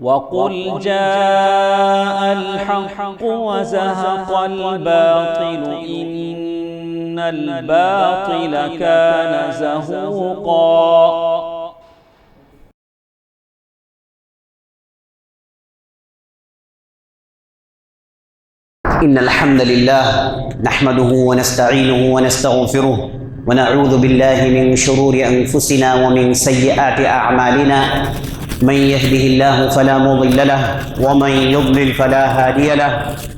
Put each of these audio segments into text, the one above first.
وَقُلْ جَاءَ الْحَقُّ وَزَهَقَ الْبَاطِلُ إِنَّ الْبَاطِلَ كَانَ زَهُوقًا۔ إن الحمد لله نحمده ونستعينه ونستغفره ونعوذ بالله من شرور أنفسنا ومن سيئات أعمالنا، من يهده الله فلا مضل له ومن يضلل فلا هادي له،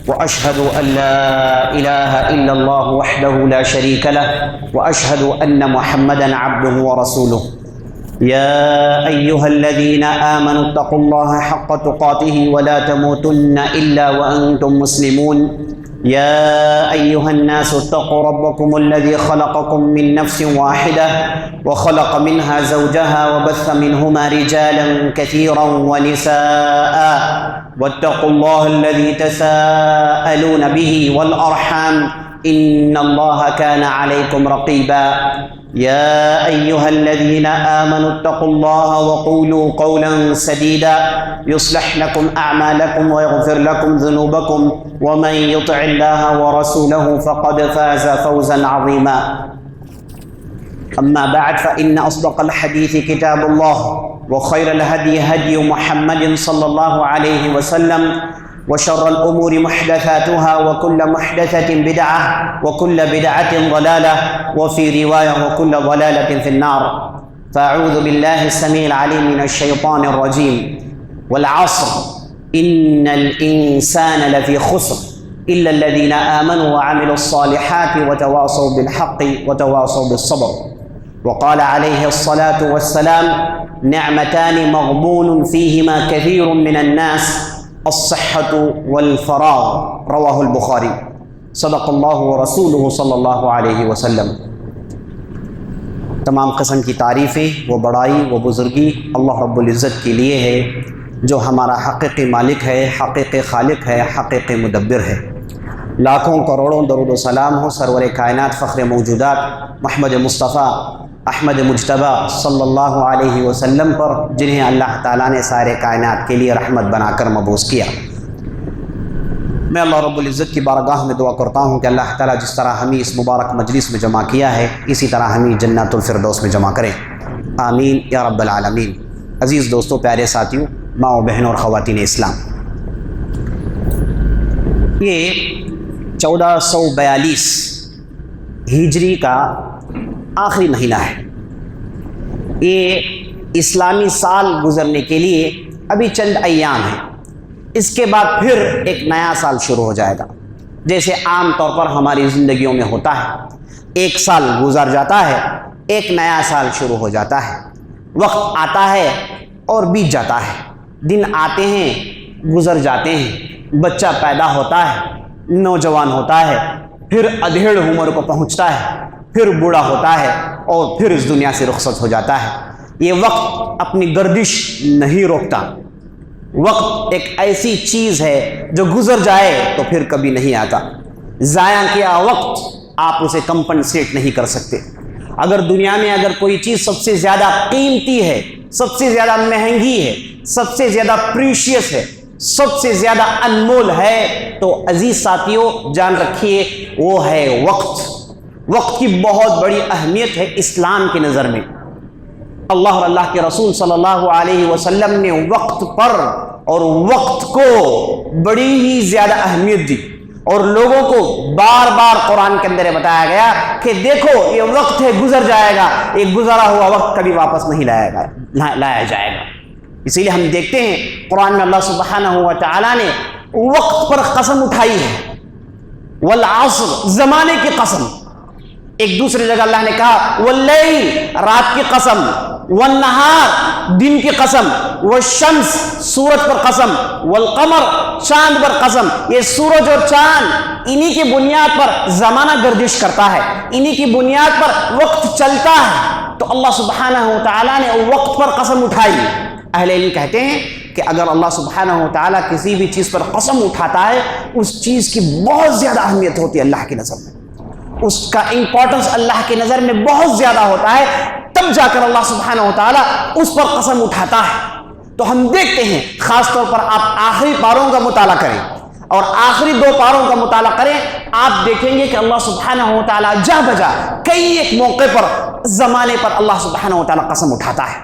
وأشهد أن لا إله إلا الله وحده لا شريك له، وأشهد أن محمدا عبده ورسوله. يا أيها الذين آمنوا اتقوا الله حق تقاته ولا تموتن إلا وأنتم مسلمون. يا أيها الناس اتقوا ربكم الذي خلقكم من نفس واحدة وخلق منها زوجها وبث منهما رجالا كثيرا ونساء، واتقوا الله الذي تساءلون به والأرحام إن الله كان عليكم رقيبا. يا أيها الذين آمنوا اتقوا الله وقولوا قولا سديدا يصلح لكم أعمالكم ويغفر لكم ذنوبكم، ومن يطع الله ورسوله فقد فاز فوزا عظيما. أما بعد فإن أصدق الحديث كتاب الله، وخير الهدي هدي محمد صلى الله عليه وسلم، وشر الأمور محدثاتها وكل محدثة بدعة وكل بدعة ضلالة، وفي رواية وكل ضلالة في النار. فأعوذ بالله السميع العليم من الشيطان الرجيم. والعصر إن الإنسان لفي خسر إلا الذين آمنوا وعملوا الصالحات وتواصوا بالحق وتواصوا بالصبر. وقال عليه الصلاة والسلام: نعمتان مغبون فيهما كثير من الناس، الصحة والفراغ، رواہ البخاری. صدق اللہ ورسولہ صلی اللہ علیہ وسلم. تمام قسم کی تعریفیں، وہ بڑائی، وہ بزرگی اللہ رب العزت کے لیے ہے، جو ہمارا حقیقی مالک ہے، حقیقی خالق ہے، حقیقی مدبر ہے. لاکھوں کروڑوں درود و سلام ہو سرور کائنات، فخر موجودات محمد مصطفیٰ احمد مجتبیٰ صلی اللہ علیہ وسلم پر، جنہیں اللہ تعالیٰ نے سارے کائنات کے لیے رحمت بنا کر مبعوث کیا. میں اللہ رب العزت کی بارگاہ میں دعا کرتا ہوں کہ اللہ تعالیٰ جس طرح ہمیں اس مبارک مجلس میں جمع کیا ہے، اسی طرح ہمیں جنت الفردوس میں جمع کریں. آمین یا رب العالمین. عزیز دوستوں، پیارے ساتھیوں، ماں و بہنوں اور خواتین اسلام، یہ 1442 ہجری کا آخری مہینہ ہے. یہ اسلامی سال گزرنے کے لیے ابھی چند ایام ہیں. اس کے بعد پھر ایک نیا سال شروع ہو جائے گا. جیسے عام طور پر ہماری زندگیوں میں ہوتا ہے، ایک سال گزر جاتا ہے، ایک نیا سال شروع ہو جاتا ہے. وقت آتا ہے اور بیت جاتا ہے، دن آتے ہیں گزر جاتے ہیں، بچہ پیدا ہوتا ہے، نوجوان ہوتا ہے، پھر ادھیڑ عمر کو پہنچتا ہے، پھر بوڑھا ہوتا ہے اور پھر اس دنیا سے رخصت ہو جاتا ہے. یہ وقت اپنی گردش نہیں روکتا. وقت ایک ایسی چیز ہے جو گزر جائے تو پھر کبھی نہیں آتا. ضائع کیا وقت آپ اسے کمپنسیٹ نہیں کر سکتے. اگر دنیا میں اگر کوئی چیز سب سے زیادہ قیمتی ہے، سب سے زیادہ مہنگی ہے، سب سے زیادہ پریشیس ہے، سب سے زیادہ انمول ہے، تو عزیز ساتھیوں جان رکھیے وہ ہے وقت. وقت کی بہت بڑی اہمیت ہے اسلام کی نظر میں. اللہ اور اللہ کے رسول صلی اللہ علیہ وسلم نے وقت پر اور وقت کو بڑی ہی زیادہ اہمیت دی، اور لوگوں کو بار بار قرآن کے اندر بتایا گیا کہ دیکھو یہ وقت ہے، گزر جائے گا، ایک گزرا ہوا وقت کبھی واپس نہیں لایا جائے گا. اسی لیے ہم دیکھتے ہیں قرآن میں اللہ سبحانہ و تعالیٰ نے وقت پر قسم اٹھائی ہے. والعصر، زمانے کی قسم. ایک دوسری جگہ اللہ نے کہا واللیل، رات کی قسم، والنہار، دن کی قسم، والشمس، سورج پر قسم، والقمر، چاند پر قسم. یہ سورج اور چاند انہی کی بنیاد پر زمانہ گردش کرتا ہے، انہی کی بنیاد پر وقت چلتا ہے. تو اللہ سبحانہ و تعالیٰ نے وقت پر قسم اٹھائی. اہل علم کہتے ہیں کہ اگر اللہ سبحانہ و تعالیٰ کسی بھی چیز پر قسم اٹھاتا ہے، اس چیز کی بہت زیادہ اہمیت ہوتی ہے اللہ کی نظر میں، اس کا امپورٹنس اللہ کی نظر میں بہت زیادہ ہوتا ہے. تب جا کر اللہ سبحانہ و تعالیٰ اس پر قسم اٹھاتا ہے. تو ہم دیکھتے ہیں خاص طور پر آپ آخری پاروں کا مطالعہ کریں اور آخری 2 پاروں کا مطالعہ کریں، آپ دیکھیں گے کہ اللہ سبحانہ و تعالیٰ جا بجا کئی ایک موقع پر زمانے پر اللہ سبحانہ و تعالیٰ قسم اٹھاتا ہے،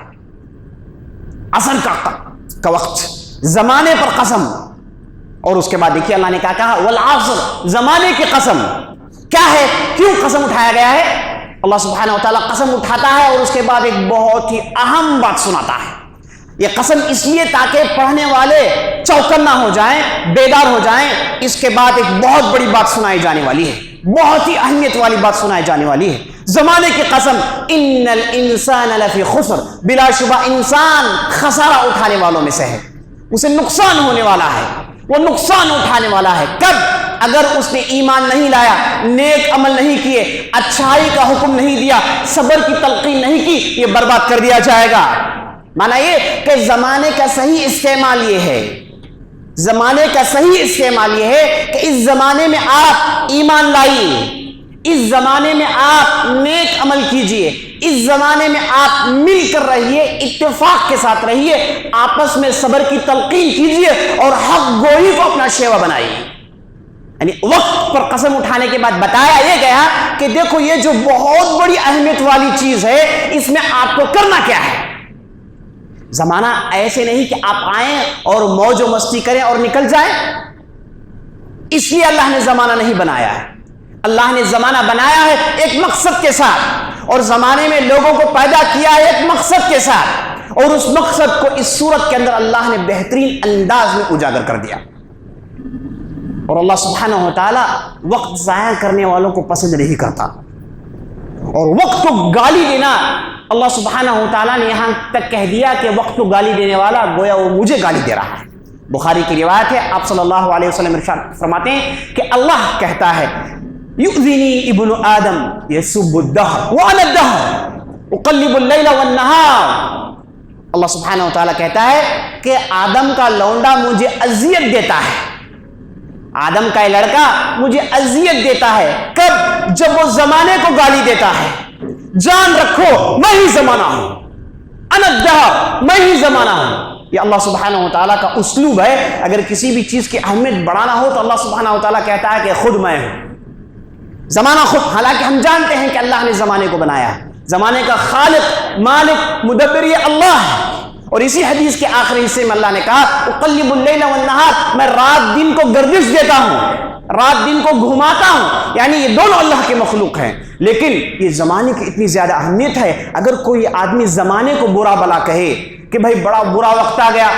عصر کا وقت، زمانے پر قسم، اور اس کے بعد دیکھیے اللہ نے کیا کہا، والعصر، زمانے کی قسم کیا ہے، کیوں قسم اٹھایا گیا ہے؟ اللہ سبحانہ و تعالیٰ قسم اٹھاتا ہے اور اس کے بعد ایک بہت ہی اہم بات سناتا ہے۔ یہ قسم اس لیے تاکہ پڑھنے والے چوکنا ہو جائیں، بیدار ہو جائیں۔ اس کے بعد ایک بہت بڑی بات سنائی جانے والی ہے، بہت ہی اہمیت والی بات سنائی جانے والی ہے۔ زمانے کی قسم، ان الانسان لفی خسر، بلا شبہ انسان خسارہ اٹھانے والوں میں سے ہے، اسے نقصان ہونے والا ہے، وہ نقصان اٹھانے والا ہے۔ کب؟ اگر اس نے ایمان نہیں لایا، نیک عمل نہیں کیے، اچھائی کا حکم نہیں دیا، صبر کی تلقین نہیں کی، یہ برباد کر دیا جائے گا۔ معنی یہ کہ زمانے کا صحیح استعمال یہ ہے، زمانے کا صحیح استعمال یہ ہے کہ اس زمانے میں آپ ایمان لائیے، اس زمانے میں آپ نیک عمل کیجئے، اس زمانے میں آپ مل کر رہیے، اتفاق کے ساتھ رہیے، آپس میں صبر کی تلقین کیجئے اور حق گوئی کو اپنا شیوا بنائیے۔ یعنی وقت پر قسم اٹھانے کے بعد بتایا یہ گیا کہ دیکھو یہ جو بہت بڑی اہمیت والی چیز ہے، اس میں آپ کو کرنا کیا ہے۔ زمانہ ایسے نہیں کہ آپ آئیں اور موج و مستی کریں اور نکل جائیں، اس لیے اللہ نے زمانہ نہیں بنایا ہے۔ اللہ نے زمانہ بنایا ہے ایک مقصد کے ساتھ، اور زمانے میں لوگوں کو پیدا کیا ہے ایک مقصد کے ساتھ، اور اس مقصد کو اس صورت کے اندر اللہ نے بہترین انداز میں اجاگر کر دیا۔ اور اللہ سبحانہ و تعالیٰ وقت ضائع کرنے والوں کو پسند نہیں کرتا، اور وقت کو گالی دینا، اللہ سبحانہ و تعالیٰ نے یہاں تک کہہ دیا کہ وقت کو گالی دینے والا گویا وہ مجھے گالی دے رہا ہے۔ بخاری کی روایت ہے، آپ صلی اللہ علیہ وسلم ارشاد فرماتے ہیں کہ اللہ کہتا ہے یؤذنی ابن آدم یسب الدہر وانا الدہر اقلب اللیل والنہار۔ اللہ سبحانہ و تعالیٰ کہتا ہے کہ آدم کا لونڈا مجھے اذیت دیتا ہے، آدم کا لڑکا مجھے اذیت دیتا ہے۔ کب؟ جب وہ زمانے کو گالی دیتا ہے۔ جان رکھو میں ہی زمانہ ہوں، انا الدہر، میں ہی زمانہ ہوں۔ یہ اللہ سبحانہ و تعالیٰ کا اسلوب ہے۔ اگر کسی بھی چیز کی اہمیت بڑھانا ہو تو اللہ سبحانہ و تعالیٰ کہتا ہے کہ خود میں ہوں، زمانہ خود۔ حالانکہ ہم جانتے ہیں کہ اللہ نے زمانے کو بنایا ہے، زمانے کا خالق، مالک، مدبر یہ اللہ ہے۔ اور اسی حدیث کے آخری حصے میں اللہ نے کہا اقلب اللیل والنہار، میں رات دن کو گردش دیتا ہوں، رات دن کو گھماتا ہوں، یعنی یہ دونوں اللہ کے مخلوق ہیں۔ لیکن یہ زمانے کی اتنی زیادہ اہمیت ہے، اگر کوئی آدمی زمانے کو برا بلا کہے کہ بھائی بڑا برا وقت آ گیا،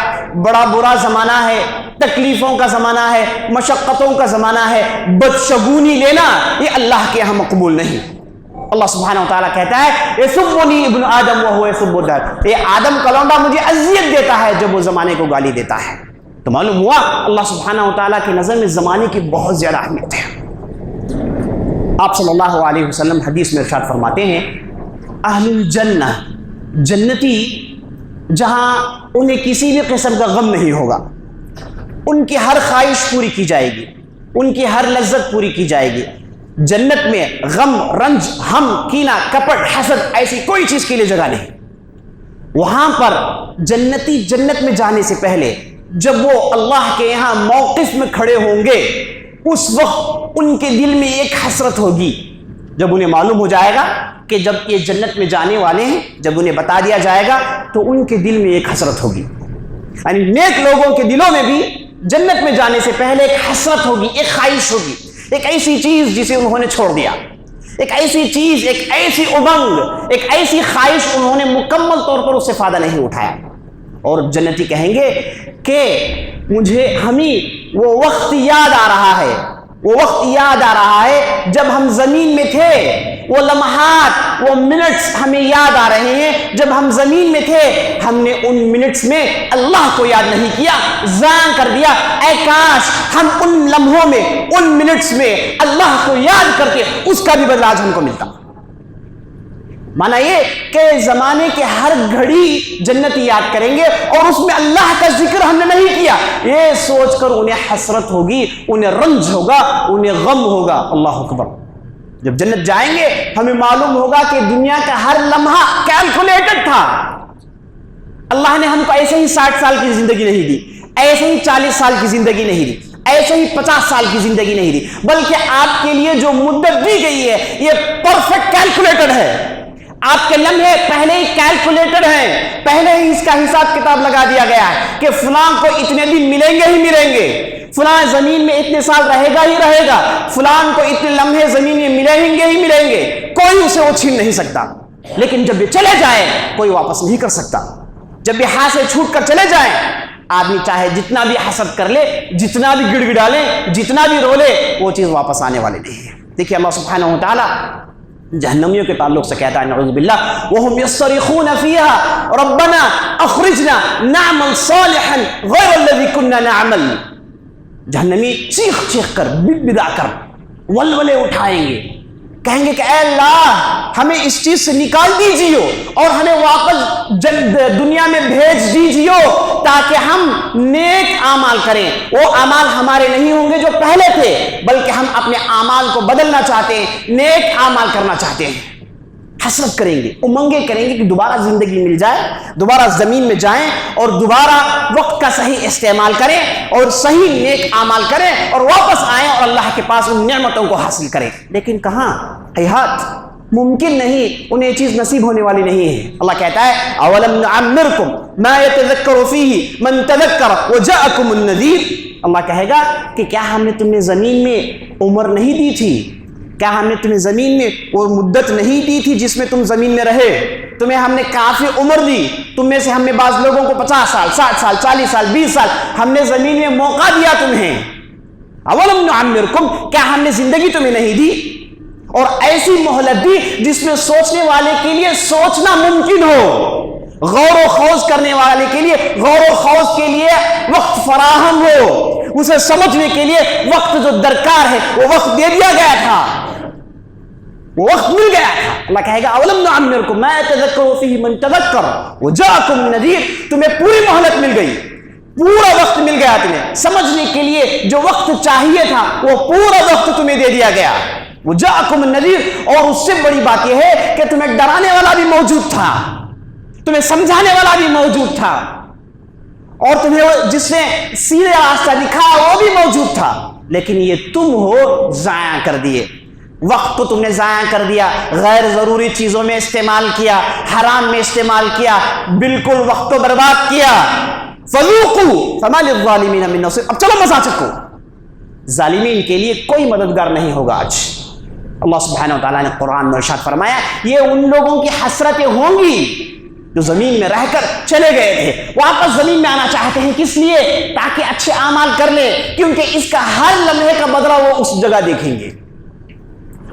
بڑا برا زمانہ ہے، تکلیفوں کا زمانہ ہے، مشقتوں کا زمانہ ہے، بدشگونی لینا، یہ اللہ کے یہاں مقبول نہیں۔ اللہ سبحانہ و تعالیٰ کہتا ہے یسبنی ابن آدم وہو یسب الدہر، یہ آدم کا لونڈا مجھے اذیت دیتا ہے جب وہ زمانے کو گالی دیتا ہے۔ تو معلوم ہوا اللہ سبحانہ و تعالیٰ کی نظر میں زمانے کی بہت زیادہ اہمیت ہے۔ آپ صلی اللہ علیہ وسلم حدیث میں ارشاد فرماتے ہیں اہل الجنہ، جنتی جہاں انہیں کسی بھی قسم کا غم نہیں ہوگا، ان کی ہر خواہش پوری کی جائے گی، ان کی ہر لذت پوری کی جائے گی۔ جنت میں غم، رنج، ہم، کینہ، کپٹ، حسد ایسی کوئی چیز کے لیے جگہ نہیں۔ وہاں پر جنتی جنت میں جانے سے پہلے جب وہ اللہ کے یہاں موقف میں کھڑے ہوں گے، اس وقت ان کے دل میں ایک حسرت ہوگی۔ جب انہیں معلوم ہو جائے گا کہ جب یہ جنت میں جانے والے ہیں، جب انہیں بتا دیا جائے گا تو ان کے دل میں ایک حسرت ہوگی۔ یعنی نیک لوگوں کے دلوں میں بھی جنت میں جانے سے پہلے ایک حسرت ہوگی، ایک خواہش ہوگی، ایک ایسی چیز جسے انہوں نے چھوڑ دیا، ایک ایسی چیز، ایک ایسی امنگ، ایک ایسی خواہش انہوں نے مکمل طور پر اس سے فائدہ نہیں اٹھایا۔ اور جنتی کہیں گے کہ مجھے ہمیں وہ وقت یاد آ رہا ہے، وہ وقت یاد آ رہا ہے جب ہم زمین میں تھے، وہ لمحات، وہ منٹس ہمیں یاد آ رہے ہیں جب ہم زمین میں تھے، ہم نے ان منٹس میں اللہ کو یاد نہیں کیا، ضائع کر دیا۔ اے کاش ہم ان لمحوں میں، ان منٹس میں اللہ کو یاد کرتے، اس کا بھی بدلہ آج ہم کو ملتا۔ مانا یہ کہ زمانے کے ہر گھڑی جنتی یاد کریں گے اور اس میں اللہ کا ذکر ہم نے نہیں کیا، یہ سوچ کر انہیں حسرت ہوگی، انہیں رنج ہوگا، انہیں غم ہوگا۔ اللہ اکبر۔ جب جنت جائیں گے ہمیں معلوم ہوگا کہ دنیا کا ہر لمحہ کیلکولیٹڈ تھا، اللہ نے ہم کو ایسے ہی 60 سال کی زندگی نہیں دی، ایسے ہی 40 سال کی زندگی نہیں دی، ایسے ہی 50 سال کی زندگی نہیں دی، بلکہ آپ کے لیے جو مدت دی گئی ہے یہ پرفیکٹ کیلکولیٹڈ ہے۔ آپ کے لمحے پہلے ہی کیلکولیٹڈ ہیں، پہلے ہی اس کا حساب کتاب لگا دیا گیا ہے کہ فلاں کو اتنے دن ملیں گے ہی ملیں گے، فلاں زمین میں اتنے سال رہے گا ہی رہے گا، فلاں کو اتنے لمحے زمین میں ملیں گے ہی ملیں گے، کوئی اسے وہ چھین نہیں سکتا۔ لیکن جب یہ چلے جائے کوئی واپس نہیں کر سکتا۔ جب یہ ہاتھ سے چھوٹ کر چلے جائیں، آدمی چاہے جتنا بھی حسد کر لے، جتنا بھی گڑ گڑا لے، جتنا بھی رو لے، وہ چیز واپس آنے والی نہیں ہے۔ دیکھیے اللہ سبحانہ و تعالیٰ جہنمیوں کے تعلق سے کہتا ہے نعوذ باللہ وَهُمْ يَصْطَرِخُونَ فِيهَا رَبَّنَا أَخْرِجْنَا نَعْمَلْ صَالِحًا غَيْرَ الَّذِي كُنَّا نَعْمَلْ۔ جہنمی چیخ چیخ کر بدا کر ولولے اٹھائیں گے، کہیں گے کہ اے اللہ ہمیں اس چیز سے نکال دیجیو اور ہمیں واپس دنیا میں بھیج دیجیو تاکہ ہم نیک اعمال کریں۔ وہ اعمال ہمارے نہیں ہوں گے جو پہلے تھے، بلکہ ہم اپنے اعمال کو بدلنا چاہتے ہیں، نیک اعمال کرنا چاہتے ہیں۔ حسرت کریں گے، امنگیں کریں گے کہ دوبارہ زندگی مل جائے، دوبارہ زمین میں جائیں اور دوبارہ وقت کا صحیح استعمال کریں اور صحیح نیک اعمال کریں اور واپس آئیں اور اللہ کے پاس ان نعمتوں کو حاصل کریں۔ لیکن کہاں، ہیہات، ممکن نہیں، انہیں یہ چیز نصیب ہونے والی نہیں ہے۔ اللہ کہتا ہے اولم نعمرکم ما یتذکر فیہ من تذکر وجاءکم النذیر۔ اللہ کہے گا کہ کیا ہم نے تمہیں زمین میں عمر نہیں دی تھی؟ کیا ہم نے تمہیں زمین میں وہ مدت نہیں دی تھی جس میں تم زمین میں رہے؟ تمہیں ہم نے کافی عمر دی، تم میں سے ہم نے بعض لوگوں کو 50 سال 60 سال 40 سال 20 سال ہم نے زمین میں موقع دیا تمہیں۔ اولم نعمرکم، کیا ہم نے زندگی تمہیں نہیں دی؟ اور ایسی مہلت دی جس میں سوچنے والے کے لیے سوچنا ممکن ہو، غور و خوض کرنے والے کے لیے غور و خوض کے لیے وقت فراہم ہو، اسے سمجھنے کے لیے وقت جو درکار ہے وہ وقت دے دیا گیا تھا، وہ وقت مل گیا تھا۔ اللہ کہے گا اولم نعمرکم ما یتذکر فیہ من تذکر وجاءکم النذیر، تمہیں پوری مہلت مل گئی، پورا وقت مل گیا تمہیں سمجھنے کے لیے، جو وقت چاہیے تھا وہ پورا وقت تمہیں دے دیا گیا۔ وجاءکم النذیر، اور اس سے بڑی بات یہ ہے کہ تمہیں ڈرانے والا بھی موجود تھا، تمہیں سمجھانے والا بھی موجود تھا، اور تمہیں جس نے سیدھے راستہ دکھایا وہ بھی موجود تھا، لیکن یہ تم ہو ضائع کر دیے۔ وقت کو تم نے ضائع کر دیا، غیر ضروری چیزوں میں استعمال کیا، حرام میں استعمال کیا، بالکل وقت کو برباد کیا۔ فذوقوا فما للظالمین من نصیر، اب چلو مزہ چکھو، ظالمین کے لیے کوئی مددگار نہیں ہوگا آج۔ اللہ سبحانہ و تعالیٰ نے قرآن میں ارشاد فرمایا یہ ان لوگوں کی حسرتیں ہوں گی جو زمین میں رہ کر چلے گئے تھے، واپس زمین میں آنا چاہتے ہیں، کس لیے؟ تاکہ اچھے اعمال کر لیں، کیونکہ اس کا ہر لمحے کا بدلہ وہ اس جگہ دیکھیں گے۔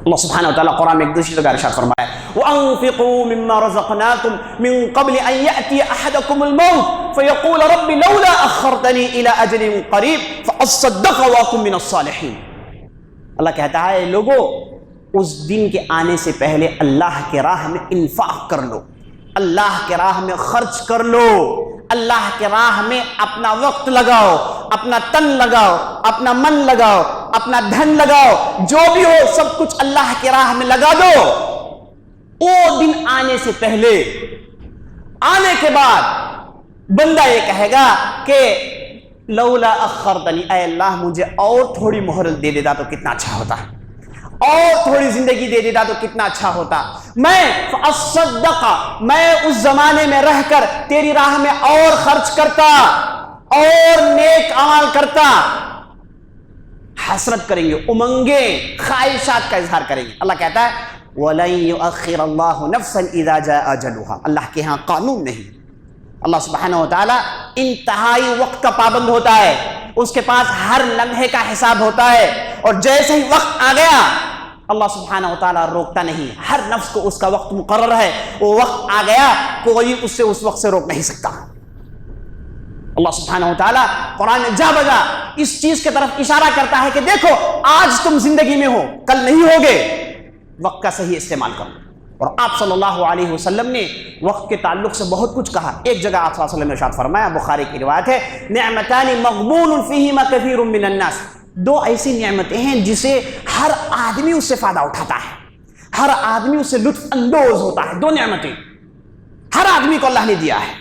اللہ سبحانہ و تعالیٰ قرآن میں ایک دوسری جگہ ارشاد فرمایا وَأَنفِقُوا مِمَّا رَزَقْنَاكُمْ مِن قَبْلِ أَن يَأْتِيَ أَحَدَكُمُ الْمَوْتُ فَيَقُولَ رَبِّ لَوْلَا أَخَّرْتَنِي إِلَىٰ أَجَلٍ قَرِيبٍ فَأَصَّدَّقَ وَأَكُن مِّنَ الصَّالِحِينَ۔ اللہ کہتا ہے لوگوں اس دن کے آنے سے پہلے اللہ کے راہ میں انفاق کر لو، اللہ کے راہ میں خرچ کر لو، اللہ کے راہ میں اپنا وقت لگاؤ، اپنا تن لگاؤ، اپنا من لگاؤ، اپنا دھن لگاؤ، جو بھی ہو سب کچھ اللہ کے راہ میں لگا دو۔ وہ دن آنے سے پہلے، آنے کے بعد بندہ یہ کہے گا کہ لولا اخرتنی، اے اللہ مجھے اور تھوڑی مہلت دے دیتا تو کتنا اچھا ہوتا، اور تھوڑی زندگی دے دیتا تو کتنا اچھا ہوتا، میں فاصدق، میں اس زمانے میں رہ کر تیری راہ میں اور خرچ کرتا اور نیک عمل کرتا۔ حسرت کریں گے، امنگیں، خواہشات کا اظہار کریں گے۔ اللہ کہتا ہے وَلَن يُؤَخِّرَ اللَّهُ نَفْسًا إِذَا جَاءَ أَجَلُهَا، اللہ کے ہاں قانون نہیں۔ اللہ سبحانہ و تعالیٰ انتہائی وقت کا پابند ہوتا ہے، اس کے پاس ہر لمحے کا حساب ہوتا ہے، اور جیسے ہی وقت آ گیا اللہ سبحانہ و تعالیٰ روکتا نہیں، ہر نفس کو اس کا وقت مقرر ہے، وہ وقت آ گیا کوئی اس سے اس وقت سے روک نہیں سکتا۔ اللہ سبحانہ و تعالیٰ قرآن میں جا بجا اس چیز کی طرف اشارہ کرتا ہے کہ دیکھو آج تم زندگی میں ہو، کل نہیں ہوگے، وقت کا صحیح استعمال کرو۔ اور آپ صلی اللہ علیہ وسلم نے وقت کے تعلق سے بہت کچھ کہا۔ ایک جگہ آپ صلی اللہ علیہ وسلم نے ارشاد فرمایا، بخاری کی روایت ہے، نعمتان مغبون فیہما کثیر من الناس، دو ایسی نعمتیں ہیں جسے ہر آدمی اس سے فائدہ اٹھاتا ہے، ہر آدمی اس سے لطف اندوز ہوتا ہے۔ دو نعمتیں ہر آدمی کو اللہ نے دیا ہے،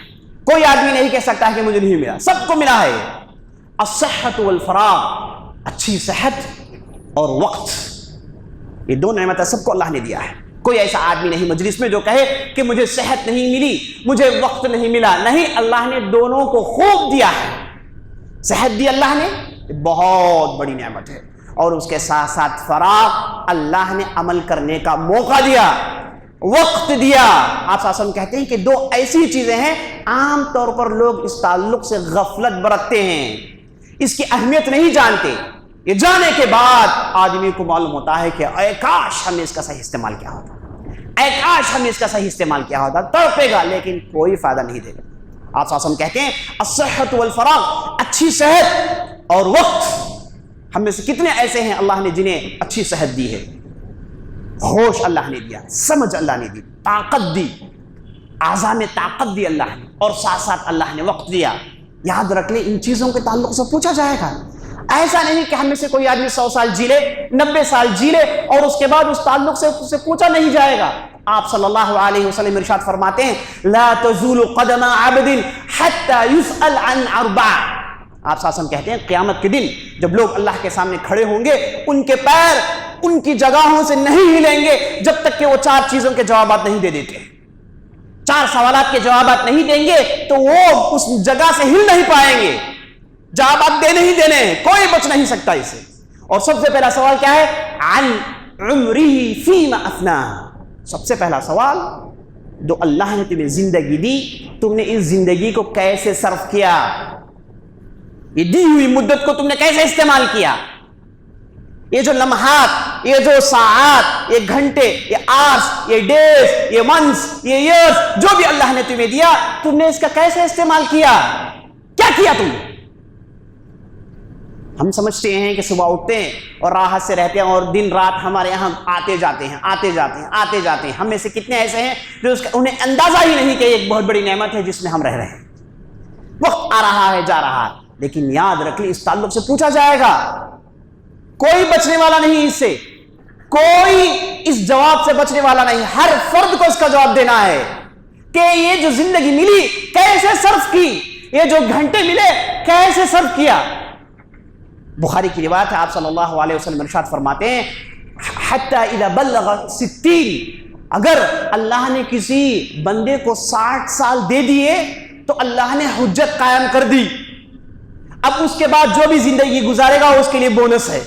کوئی آدمی نہیں کہہ سکتا ہے کہ مجھے نہیں ملا، سب کو ملا ہے۔ الصحت والفراغ، اچھی صحت اور وقت، یہ دو نعمتیں سب کو اللہ نے دیا ہے۔ کوئی ایسا آدمی نہیں مجلس میں جو کہے کہ مجھے صحت نہیں ملی، مجھے وقت نہیں ملا، نہیں، اللہ نے دونوں کو خوب دیا ہے۔ صحت دی اللہ نے، بہت بڑی نعمت ہے، اور اس کے ساتھ ساتھ فراغ، اللہ نے عمل کرنے کا موقع دیا، وقت دیا۔ آپ صلی اللہ علیہ وسلم کہتے ہیں کہ دو ایسی چیزیں ہیں عام طور پر لوگ اس تعلق سے غفلت برتتے ہیں، اس کی اہمیت نہیں جانتے، یہ جانے کے بعد آدمی کو معلوم ہوتا ہے کہ اے کاش ہم نے اس کا صحیح استعمال کیا ہوتا، اے کاش ہم نے اس کا صحیح استعمال کیا ہوتا، تڑپے گا لیکن کوئی فائدہ نہیں دے گا۔ آپ صلی اللہ علیہ وسلم کہتے ہیں الصحت والفراغ، اچھی صحت اور وقت۔ ہم میں سے کتنے ایسے ہیں اللہ نے جنہیں اچھی صحت دی ہے، ہوش اللہ نے دیا، سمجھ اللہ نے دی، طاقت دی، اعضاء میں طاقت دی اللہ نے، اور ساتھ ساتھ اللہ نے وقت دیا۔ یاد رکھ لیں ان چیزوں کے تعلق سے پوچھا جائے گا۔ ایسا نہیں کہ ہم میں سے کوئی آدمی 100 سال جی لے، 90 سال جی لے، اور اس کے بعد اس تعلق سے پوچھا نہیں جائے گا۔ آپ صلی اللہ علیہ وسلم ارشاد فرماتے ہیں لا تزول قدم عبد حتى يسأل عن 4۔ آپ صلی اللہ علیہ وسلم کہتے ہیں قیامت کے دن جب لوگ اللہ کے سامنے کھڑے ہوں گے، ان کے پیر ان کی جگہوں سے نہیں ہلیں گے جب تک کہ وہ 4 چیزوں کے جوابات نہیں دے دیتے۔ 4 سوالات کے جوابات نہیں دیں گے تو وہ اس جگہ سے ہل نہیں پائیں گے، جوابات دینے ہی دینے ہیں، کوئی بچ نہیں سکتا اسے۔ اور سب سے پہلا سوال کیا ہے؟ عن عمره فيما افناه۔ سب سے پہلا سوال، جو اللہ نے تمہیں زندگی دی، تم نے اس زندگی کو کیسے صرف کیا؟ یہ دی ہوئی مدت کو تم نے کیسے استعمال کیا؟ یہ جو لمحات، یہ جو ساعات، یہ گھنٹے، یہ آورس، یہ ڈیز، یہ منتھس، یہ ایئرز، جو بھی اللہ نے تمہیں دیا، تم نے اس کا کیسے استعمال کیا؟ کیا کیا تم نے؟ ہم سمجھتے ہیں کہ صبح اٹھتے ہیں اور راحت سے رہتے ہیں اور دن رات ہمارے یہاں آتے جاتے ہیں، آتے جاتے ہیں، آتے جاتے ہیں۔ ہم میں سے کتنے ایسے ہیں جو انہیں اندازہ ہی نہیں کہ یہ ایک بہت بڑی نعمت ہے جس میں ہم رہ رہے ہیں۔ وقت آ رہا ہے، جا رہا ہے، لیکن یاد رکھ لیں اس تعلق سے پوچھا جائے گا، کوئی بچنے والا نہیں اس سے، کوئی اس جواب سے بچنے والا نہیں۔ ہر فرد کو اس کا جواب دینا ہے کہ یہ جو زندگی ملی کیسے صرف کی، یہ جو گھنٹے ملے کیسے صرف کیا۔ بخاری کی روایت ہے، آپ صلی اللہ علیہ وسلم ارشاد فرماتے ہیں حتی اذا بلغ 60، اگر اللہ نے کسی بندے کو 60 سال دے دیے تو اللہ نے حجت قائم کر دی، اب اس کے بعد جو بھی زندگی گزارے گا اس کے لیے بونس ہے۔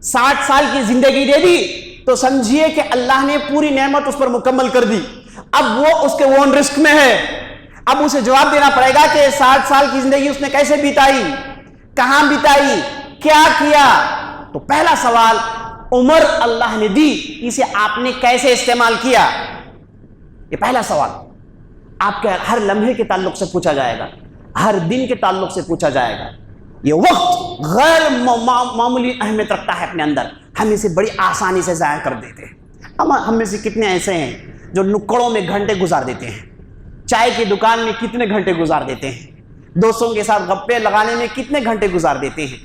60 سال کی زندگی دے دی تو سمجھیے کہ اللہ نے پوری نعمت اس پر مکمل کر دی، اب وہ اس کے اون رسک میں ہے، اب اسے جواب دینا پڑے گا کہ 60 سال کی زندگی اس نے کیسے بتائی، کہاں بتائی، کیا کیا۔ تو پہلا سوال، عمر اللہ نے دی، اسے آپ نے کیسے استعمال کیا؟ یہ پہلا سوال آپ کے ہر لمحے کے تعلق سے پوچھا جائے گا، ہر دن کے تعلق سے پوچھا جائے گا۔ یہ وقت غیر معمولی اہمیت رکھتا ہے اپنے اندر، ہم اسے بڑی آسانی سے ضائع کر دیتے ہیں۔ ہم میں سے کتنے ایسے ہیں جو نکڑوں میں گھنٹے گزار دیتے ہیں، چائے کی دکان میں کتنے گھنٹے گزار دیتے ہیں، دوستوں کے ساتھ گپے لگانے میں کتنے گھنٹے گزار دیتے ہیں،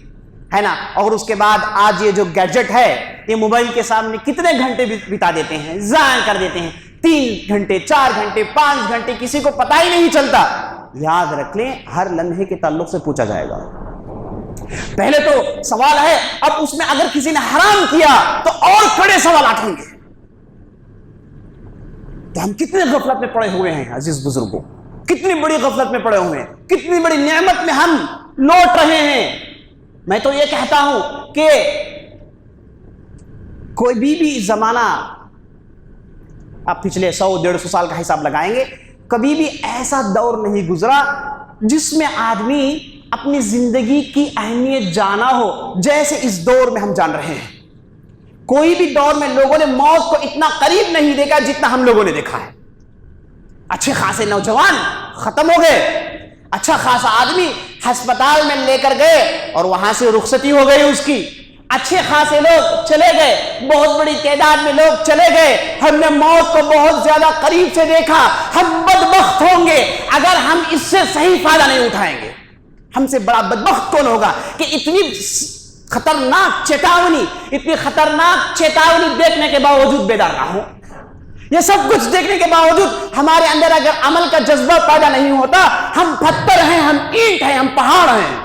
ہے نا؟ اور اس کے بعد آج یہ جو گیجٹ ہے، یہ موبائل کے سامنے کتنے گھنٹے بتا دیتے ہیں، ضائع کر دیتے ہیں، 3 گھنٹے 4 گھنٹے 5 گھنٹے، کسی کو پتہ ہی نہیں چلتا۔ یاد رکھ لیں ہر لمحے کے تعلق سے پوچھا جائے گا۔ پہلے تو سوال ہے، اب اس میں اگر کسی نے حرام کیا تو اور کڑے سوالات ہوں گے۔ تو ہم کتنے غفلت میں پڑے ہوئے ہیں عزیز بزرگوں، کتنی بڑی غفلت میں پڑے ہوئے ہیں، کتنی بڑی نعمت میں ہم لوٹ رہے ہیں۔ میں تو یہ کہتا ہوں کہ کوئی بھی زمانہ، آپ پچھلے 100-150 سال کا حساب لگائیں گے، کبھی بھی ایسا دور نہیں گزرا جس میں آدمی اپنی زندگی کی اہمیت جانا ہو جیسے اس دور میں ہم جان رہے ہیں۔ کوئی بھی دور میں لوگوں نے موت کو اتنا قریب نہیں دیکھا جتنا ہم لوگوں نے دیکھا ہے۔ اچھے خاصے نوجوان ختم ہو گئے، اچھا خاصا آدمی ہسپتال میں لے کر گئے اور وہاں سے رخصتی ہو گئی اس کی، اچھے خاصے لوگ چلے گئے، بہت بڑی تعداد میں لوگ چلے گئے، ہم نے موت کو بہت زیادہ قریب سے دیکھا۔ ہم بدبخت ہوں گے اگر ہم اس سے صحیح فائدہ نہیں اٹھائیں گے۔ ہم سے بڑا بدبخت کون ہوگا کہ اتنی خطرناک چیتاونی دیکھنے کے باوجود بیدار نہ ہو، یہ سب کچھ دیکھنے کے باوجود ہمارے اندر اگر عمل کا جذبہ پیدا نہیں ہوتا، ہم پتھر ہیں، ہم اینٹ ہیں، ہم پہاڑ ہیں۔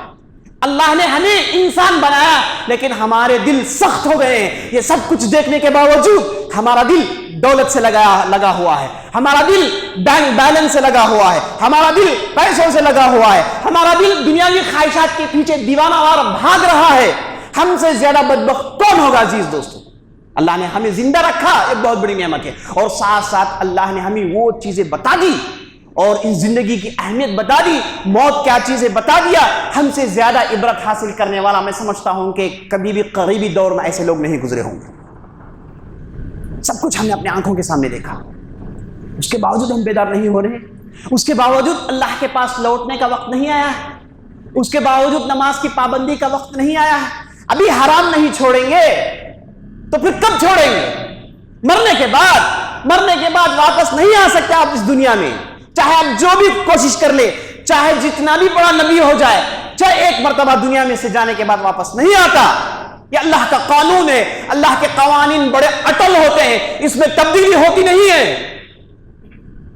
اللہ نے ہمیں انسان بنایا لیکن ہمارے دل سخت ہو گئے ہیں۔ یہ سب کچھ دیکھنے کے باوجود ہمارا دل دولت سے لگا ہوا ہے، ہمارا دل بینک بیلنس سے لگا ہوا ہے، ہمارا دل پیسوں سے لگا ہوا ہے، ہمارا دل دنیاوی خواہشات کے پیچھے دیوانہ وار بھاگ رہا ہے۔ ہم سے زیادہ بدبخت کون ہوگا عزیز دوستو؟ اللہ نے ہمیں زندہ رکھا، ایک بہت بڑی نعمت ہے، اور ساتھ ساتھ اللہ نے ہمیں وہ چیزیں بتا دی اور اس زندگی کی اہمیت بتا دی، موت کیا چیز ہے بتا دیا۔ ہم سے زیادہ عبرت حاصل کرنے والا میں سمجھتا ہوں کہ کبھی بھی قریبی دور میں ایسے لوگ نہیں گزرے ہوں گے۔ سب کچھ ہم نے اپنے آنکھوں کے سامنے دیکھا، اس کے باوجود ہم بیدار نہیں ہو رہے، اس کے باوجود اللہ کے پاس لوٹنے کا وقت نہیں آیا ہے، اس کے باوجود نماز کی پابندی کا وقت نہیں آیا ہے۔ ابھی حرام نہیں چھوڑیں گے تو پھر کب چھوڑیں گے؟ مرنے کے بعد واپس نہیں آ سکتے آپ اس دنیا میں، چاہے آپ جو بھی کوشش کر لیں، چاہے جتنا بھی بڑا نبی ہو جائے، چاہے ایک مرتبہ دنیا میں سے جانے کے بعد واپس نہیں آتا۔ یہ اللہ کا قانون ہے، اللہ کے قوانین بڑے اٹل ہوتے ہیں، اس میں تبدیلی ہوتی نہیں ہے۔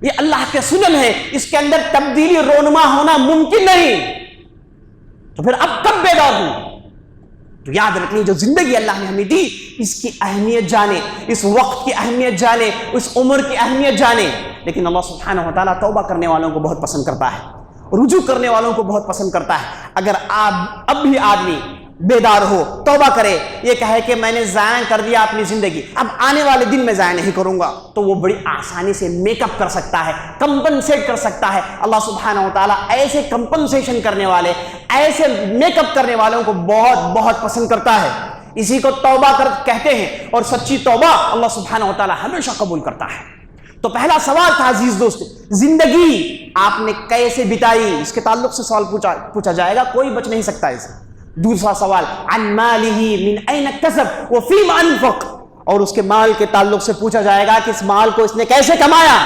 یہ اللہ کے سنن ہے، اس کے اندر تبدیلی رونما ہونا ممکن نہیں۔ تو پھر اب کب بیدار ہوں؟ تو یاد رکھیں، جو زندگی اللہ نے ہمیں دی، اس کی اہمیت جانے، اس وقت کی اہمیت جانے، اس عمر کی اہمیت جانے۔ لیکن اللہ سبحانہ و تعالیٰ توبہ کرنے والوں کو بہت پسند کرتا ہے، رجوع کرنے والوں کو بہت پسند کرتا ہے۔ اگر آپ اب بھی آدمی بیدار ہو، توبہ کرے، یہ کہے کہ میں نے ضائع کر دیا اپنی زندگی، اب آنے والے دن میں ضائع نہیں کروں گا، تو وہ بڑی آسانی سے میک اپ کر سکتا ہے، کمپنسیٹ کر سکتا ہے۔ اللہ سبحانہ و تعالیٰ ایسے کمپنسیشن کرنے والے، ایسے میک اپ کرنے والوں کو بہت بہت پسند کرتا ہے۔ اسی کو توبہ کہتے ہیں، اور سچی توبہ اللہ سبحانہ و تعالیٰ ہمیشہ قبول کرتا ہے۔ تو پہلا سوال تھا عزیز دوست، زندگی آپ نے کیسے بتائی، اس کے تعلق سے سوال پوچھا جائے گا، کوئی بچ نہیں سکتا اسے۔ دوسرا سوال، عن مالہ من این اکتسب وفیم انفق، اور اس کے مال کے تعلق سے پوچھا جائے گا کہ اس مال کو اس نے کیسے کمایا،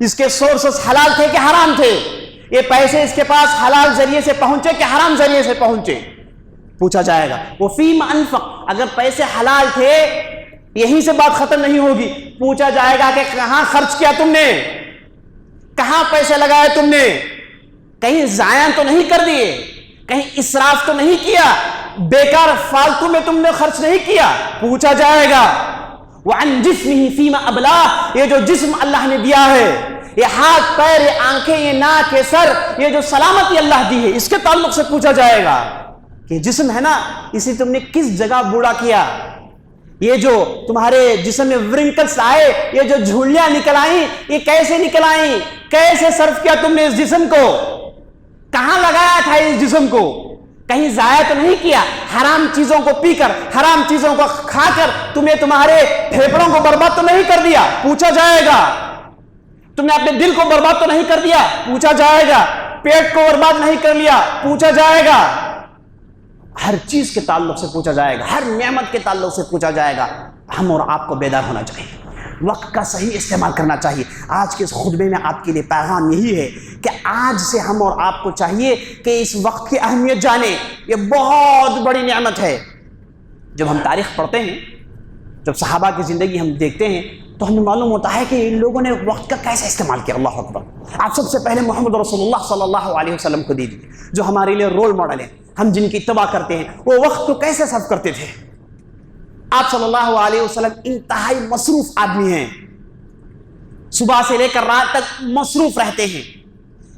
اس کے سورسز حلال تھے کہ حرام تھے، یہ پیسے اس کے پاس حلال ذریعے سے پہنچے کہ حرام ذریعے سے پہنچے، پوچھا جائے گا۔ وفیم انفق، اگر پیسے حلال تھے یہیں سے بات ختم نہیں ہوگی، پوچھا جائے گا کہ کہاں خرچ کیا تم نے، کہاں پیسے لگائے تم نے، کہیں ضائع تو نہیں کر دیے، کہیں اسراف تو نہیں کیا، بیکار فالتو میں تم نے خرچ نہیں کیا، پوچھا جائے گا۔ وعن جسمہ فیما ابلاہ، یہ جو جسم اللہ نے دیا ہے، یہ ہاتھ پیر، یہ آنکھیں، یہ ناک، یہ سر، یہ جو سلامتی اللہ دی ہے، اس کے تعلق سے پوچھا جائے گا کہ جسم ہے نا، اسے تم نے کس جگہ بوڑھا کیا، یہ جو تمہارے جسم میں ورنکلز آئے، یہ جو جھولیاں نکل آئیں، یہ کیسے نکل آئیں، کیسے صرف کیا تم نے اس جسم کو، کہاں لگایا تھا اس جسم کو، کہیں ضائع تو نہیں کیا، حرام چیزوں کو پی کر، حرام چیزوں کو کھا کر تم نے تمہارے پھیپھڑوں کو برباد تو نہیں کر دیا، پوچھا جائے گا۔ تم نے اپنے دل کو برباد تو نہیں کر دیا، پوچھا جائے گا۔ پیٹ کو برباد نہیں کر لیا، پوچھا جائے گا۔ ہر چیز کے تعلق سے پوچھا جائے گا، ہر نعمت کے تعلق سے پوچھا جائے گا۔ ہم اور آپ کو بیدار ہونا چاہیے، وقت کا صحیح استعمال کرنا چاہیے۔ آج کے اس خطبے میں آپ کے لیے پیغام یہی ہے کہ آج سے ہم اور آپ کو چاہیے کہ اس وقت کی اہمیت جانیں، یہ بہت بڑی نعمت ہے۔ جب ہم تاریخ پڑھتے ہیں، جب صحابہ کی زندگی ہم دیکھتے ہیں، تو ہمیں معلوم ہوتا ہے کہ ان لوگوں نے وقت کا کیسے استعمال کیا۔ اللہ اکبر۔ آپ سب سے پہلے محمد رسول اللہ صلی اللہ علیہ وسلم کو دیکھیے، جو ہمارے لیے رول ماڈل ہیں، ہم جن کی اتباع کرتے ہیں، وہ وقت کو کیسے صرف کرتے تھے۔ آپ صلی اللہ علیہ وسلم انتہائی مصروف آدمی ہیں، صبح سے لے کر رات تک مصروف رہتے ہیں،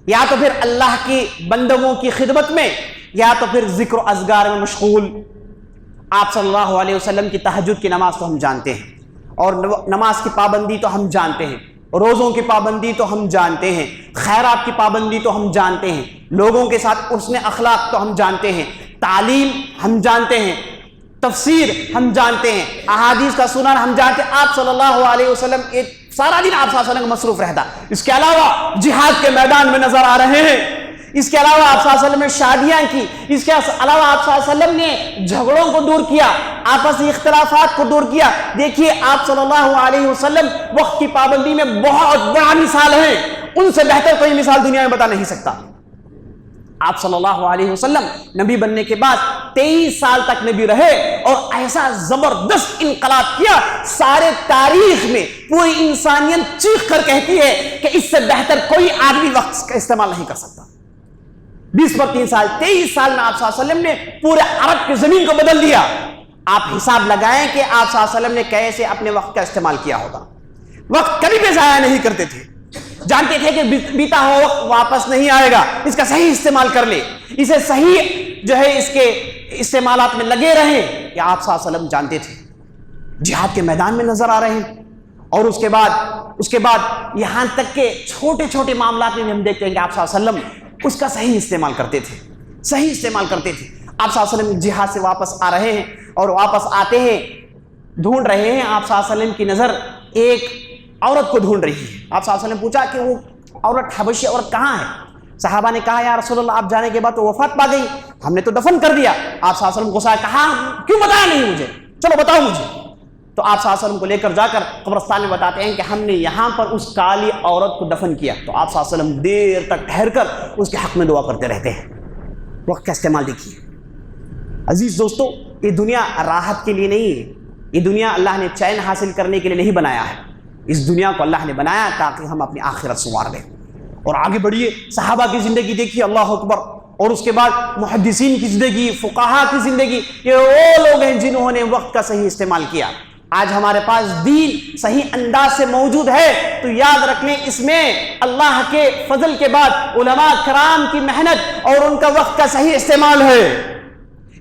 یا تو پھر اللہ کی بندگوں کی خدمت میں، یا تو پھر ذکر و اذکار میں مشغول۔ آپ صلی اللہ علیہ وسلم کی تہجد کی نماز تو ہم جانتے ہیں، اور نماز کی پابندی تو ہم جانتے ہیں، روزوں کی پابندی تو ہم جانتے ہیں، خیرات کی پابندی تو ہم جانتے ہیں، لوگوں کے ساتھ حسن اخلاق تو ہم جانتے ہیں، تعلیم ہم جانتے ہیں، تفسیر ہم جانتے ہیں، احادیث کا سنن ہم جانتے ہیں۔ آپ صلی اللہ علیہ وسلم ایک سارا دن آپ صلی اللہ علیہ وسلم مصروف رہتا۔ اس کے علاوہ جہاد کے میدان میں نظر آ رہے ہیں، اس کے علاوہ آپ صلی اللہ علیہ وسلم نے شادیاں کی، اس کے علاوہ آپ صلی اللہ علیہ وسلم نے جھگڑوں کو دور کیا، آپسی اختلافات کو دور کیا۔ دیکھیے آپ صلی اللہ علیہ وسلم وقت کی پابندی میں بہت بڑا مثال ہیں، ان سے بہتر کوئی مثال دنیا میں بتا نہیں سکتا۔ آپ صلی اللہ علیہ وسلم نبی بننے کے بعد 23 سال تک نبی رہے، اور ایسا زبردست انقلاب کیا، سارے تاریخ میں پوری انسانیت چیخ کر کہتی ہے کہ اس سے بہتر کوئی آدمی وقت کا استعمال نہیں کر سکتا۔ 20 پر 3 سال 23 سال میں آپ صلی اللہ علیہ وسلم نے پورے عرب کی زمین کو بدل دیا۔ آپ حساب لگائیں کہ آپ صلی اللہ علیہ وسلم نے کیسے اپنے وقت کا استعمال کیا ہوگا۔ وقت کبھی بھی ضائع نہیں کرتے تھے، جانتے تھے کہ بیتا ہوا وقت واپس نہیں آئے گا، اس کا صحیح استعمال کر لے، اسے صحیح جو ہے اس کے استعمالات میں لگے رہیں۔ کہ آپ صلی اللہ علیہ وسلم جانتے تھے جہاد کے میدان میں نظر آ رہے ہیں، اور اس کے بعد یہاں تک کہ چھوٹے چھوٹے معاملات میں ہم دیکھتے ہیں کہ آپ صلی اللہ علیہ وسلم اس کا صحیح استعمال کرتے تھے، صحیح استعمال کرتے تھے۔ آپ صلی اللہ علیہ وسلم جہاد سے واپس آ رہے ہیں، اور واپس آتے ہیں ڈھونڈ رہے ہیں، آپ صلی اللہ علیہ وسلم کی نظر ایک عورت کو ڈھونڈ رہی ہے۔ آپ صلی اللہ علیہ وسلم نے پوچھا کہ وہ عورت حبشی عورت کہاں ہے؟ صحابہ نے کہا یا رسول اللہ آپ جانے کے بعد تو وفات پا گئی، ہم نے تو دفن کر دیا۔ آپ صلی اللہ علیہ وسلم غصہ کہا کیوں بتایا نہیں مجھے، چلو بتاؤ مجھے۔ تو آپ صلی اللہ علیہ وسلم کو لے کر جا کر قبرستان میں بتاتے ہیں کہ ہم نے یہاں پر اس کالی عورت کو دفن کیا۔ تو آپ صلی اللہ علیہ وسلم دیر تک ٹھہر کر اس کے حق میں دعا کرتے رہتے ہیں۔ وقت کا استعمال دیکھیے عزیز دوستو، یہ دنیا راحت کے لیے نہیں ہے، یہ دنیا اللہ نے چین حاصل کرنے کے لیے نہیں بنایا ہے، اس دنیا کو اللہ نے بنایا تاکہ ہم اپنی آخرت سنوار لیں اور آگے بڑھیے۔ صحابہ کی زندگی دیکھیے، اللہ اکبر، اور اس کے بعد محدثین کی زندگی، فقہاء کی زندگی، یہ وہ لوگ ہیں جنہوں نے وقت کا صحیح استعمال کیا۔ آج ہمارے پاس دین صحیح انداز سے موجود ہے تو یاد رکھ لیں اس میں اللہ کے فضل کے بعد علماء کرام کی محنت اور ان کا وقت کا صحیح استعمال ہے۔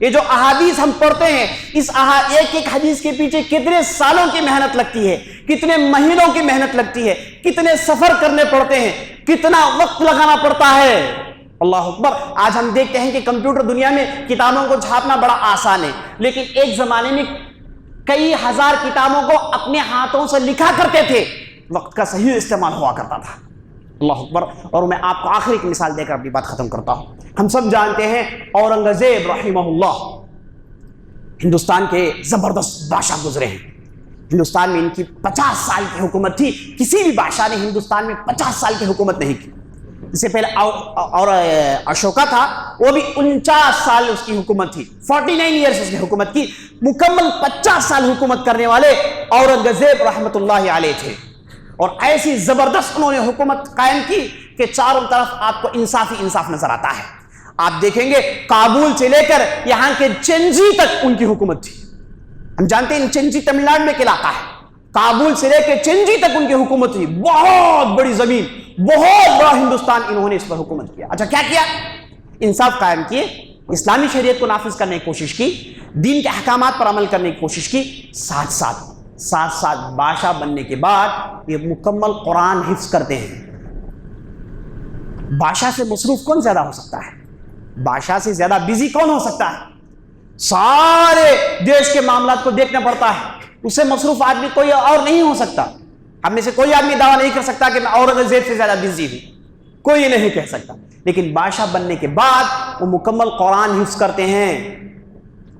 یہ جو احادیث ہم پڑھتے ہیں، اس ایک ایک حدیث کے پیچھے کتنے سالوں کی محنت لگتی ہے، کتنے مہینوں کی محنت لگتی ہے، کتنے سفر کرنے پڑتے ہیں، کتنا وقت لگانا پڑتا ہے۔ اللہ اکبر۔ آج ہم دیکھتے ہیں کہ کمپیوٹر دنیا میں کتابوں کو چھاپنا بڑا آسان ہے، لیکن ایک زمانے میں کئی ہزار کتابوں کو اپنے ہاتھوں سے لکھا کرتے تھے، وقت کا صحیح استعمال ہوا کرتا تھا۔ اللہ اکبر۔ اور میں آپ کو آخری ایک مثال دے کر اپنی بات ختم کرتا ہوں۔ ہم سب جانتے ہیں اورنگزیب رحمہ اللہ ہندوستان کے زبردست بادشاہ گزرے ہیں۔ ہندوستان میں ان کی 50 سال کی حکومت تھی، کسی بھی بادشاہ نے ہندوستان میں 50 سال کی حکومت نہیں کی۔ اس سے پہلے اور اشوکا تھا، وہ بھی 49 سال اس کی حکومت تھی، 49 ایئرز اس نے حکومت کی۔ مکمل 50 سال حکومت کرنے والے اورنگزیب رحمۃ اللہ علیہ تھے، اور ایسی زبردست انہوں نے حکومت قائم کی کہ چاروں طرف آپ کو انصاف ہی انصاف نظر آتا ہے۔ آپ دیکھیں گے کابل سے لے کر یہاں کے چنجی تک ان کی حکومت تھی۔ ہم جانتے ہیں چنجی تمل ناڈو میں علاقہ ہے، کابل سے لے کے چنجی تک ان کی حکومت تھی، بہت بڑی زمین، بہت بڑا ہندوستان انہوں نے اس پر حکومت کیا۔ اچھا کیا کیا؟ انصاف قائم کیے، اسلامی شریعت کو نافذ کرنے کی کوشش کی، دین کے احکامات پر عمل کرنے کی کوشش کی، ساتھ ساتھ بادشاہ بننے کے بعد یہ مکمل قرآن حفظ کرتے ہیں۔ بادشاہ سے مصروف کون زیادہ ہو سکتا ہے؟ بادشاہ سے زیادہ بزی کون ہو سکتا ہے؟ سارے دیش کے معاملات کو دیکھنا پڑتا ہے، اس سے مصروف آدمی کوئی اور نہیں ہو سکتا۔ ہم میں سے کوئی آدمی دعویٰ نہیں کر سکتا کہ میں اورنگزیب سے زیادہ بزی ہوں، کوئی نہیں کہہ سکتا۔ لیکن بادشاہ بننے کے بعد وہ مکمل قرآن حفظ کرتے ہیں،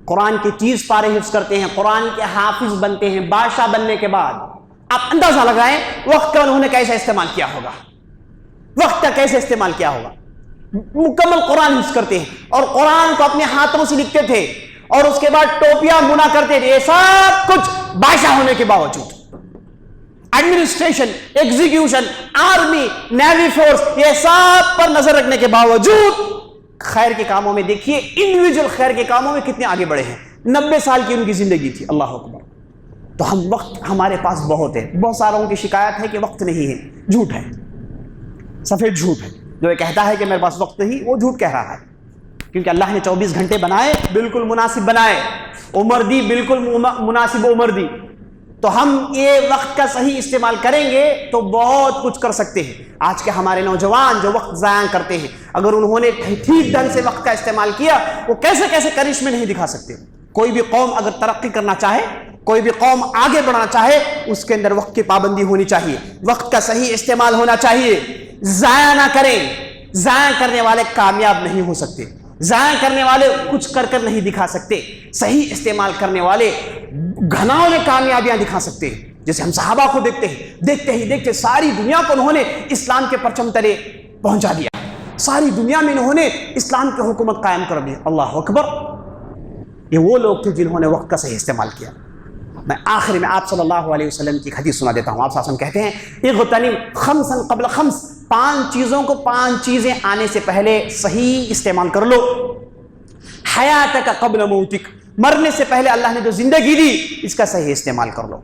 قرآن کے 30 پارے حفظ کرتے ہیں، قرآن کے حافظ بنتے ہیں بادشاہ بننے کے بعد۔ آپ اندازہ لگائیں وقت کا انہوں نے کیسے استعمال کیا ہوگا، وقت کا کیسے استعمال کیا ہوگا۔ مکمل قرآن حفظ کرتے ہیں، اور قرآن کو اپنے ہاتھوں سے لکھتے تھے، اور اس کے بعد ٹوپیاں بنا کرتے تھے۔ یہ سب کچھ بادشاہ ہونے کے باوجود، administration, execution, army, navy force, یہ سب پر نظر رکھنے کے باوجود خیر کے کاموں میں دیکھیے انڈیویجول خیر کے کاموں میں کتنے آگے بڑھے ہیں۔ 90 سال کی ان کی زندگی تھی۔ اللہ اکبر۔ تو ہم وقت ہمارے پاس بہت ہے، بہت ساروں کی شکایت ہے کہ وقت نہیں ہے، جھوٹ ہے، سفید جھوٹ ہے۔ جو یہ کہتا ہے کہ میرے پاس وقت نہیں، وہ جھوٹ کہہ رہا ہے، کیونکہ اللہ نے 24 گھنٹے بنائے، بالکل مناسب بنائے، عمر دی بالکل مناسب عمر دی۔ تو ہم یہ وقت کا صحیح استعمال کریں گے تو بہت کچھ کر سکتے ہیں۔ آج کے ہمارے نوجوان جو وقت ضائع کرتے ہیں، اگر انہوں نے ٹھیک ڈھنگ سے وقت کا استعمال کیا، وہ کیسے کیسے کرشمے نہیں دکھا سکتے۔ کوئی بھی قوم اگر ترقی کرنا چاہے، کوئی بھی قوم آگے بڑھنا چاہے، اس کے اندر وقت کی پابندی ہونی چاہیے، وقت کا صحیح استعمال ہونا چاہیے۔ ضائع نہ کریں، ضائع کرنے والے کامیاب نہیں ہو سکتے، ضائع کرنے والے کچھ کر کر نہیں دکھا سکتے، صحیح استعمال کرنے والے گھناؤں میں کامیابیاں دکھا سکتے ہیں۔ جیسے ہم صحابہ کو دیکھتے ہیں، دیکھتے ساری دنیا کو انہوں نے اسلام کے پرچم تلے پہنچا دیا، ساری دنیا میں انہوں نے اسلام کی حکومت قائم کر دی۔ اللہ اکبر۔ یہ وہ لوگ تھے جنہوں نے وقت کا صحیح استعمال کیا۔ میں آخر میں آپ صلی اللہ علیہ وسلم کی حدیث سنا دیتا ہوں۔ آپ صلی اللہ علیہ وسلم کہتے ہیں اغتنم خمسا قبل خمس، 5 چیزوں کو 5 چیزیں آنے سے پہلے صحیح استعمال کر لو۔ حیاتک قبل موتک، مرنے سے پہلے اللہ نے جو زندگی دی اس کا صحیح استعمال کر لو۔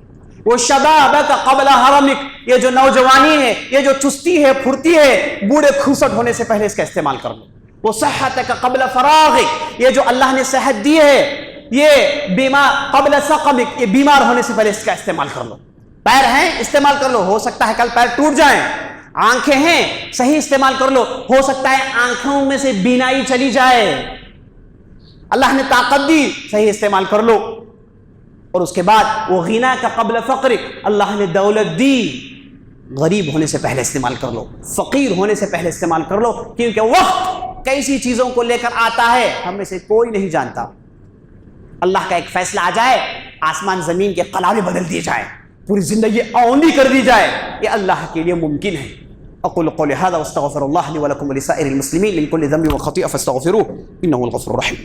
وہ شبابک قبل حرمک، یہ جو نوجوانی ہے، یہ جو چستی ہے، پھرتی ہے، بوڑھے کھوسٹ ہونے سے پہلے اس کا استعمال کر لو۔ وہ صحتک قبل فراغک، یہ جو اللہ نے صحت دی ہے، یہ بیمار قبل سقمک، یہ بیمار ہونے سے پہلے اس کا استعمال کر لو۔ پیر ہیں استعمال کر لو، ہو سکتا ہے کل پیر ٹوٹ جائیں۔ آنکھیں ہیں صحیح استعمال کر لو، ہو سکتا ہے آنکھوں میں سے بینائی چلی جائے۔ اللہ نے طاقت دی، صحیح استعمال کر لو۔ اور اس کے بعد وہ غنا کا قبل فقرک، اللہ نے دولت دی، غریب ہونے سے پہلے استعمال کر لو، فقیر ہونے سے پہلے استعمال کر لو، کیونکہ وقت کیسی چیزوں کو لے کر آتا ہے ہم میں سے کوئی نہیں جانتا۔ اللہ کا ایک فیصلہ آ جائے، آسمان زمین کے قلابے بدل دیے جائیں، پوری زندگی اوندی کر دی جائے، یہ اللہ کے لیے ممکن ہے۔ اقول قولی هذا واستغفر الله لي ولكم ولسائر المسلمين من كل ذنب وخطيئة فاستغفروه انه الغفور الرحيم۔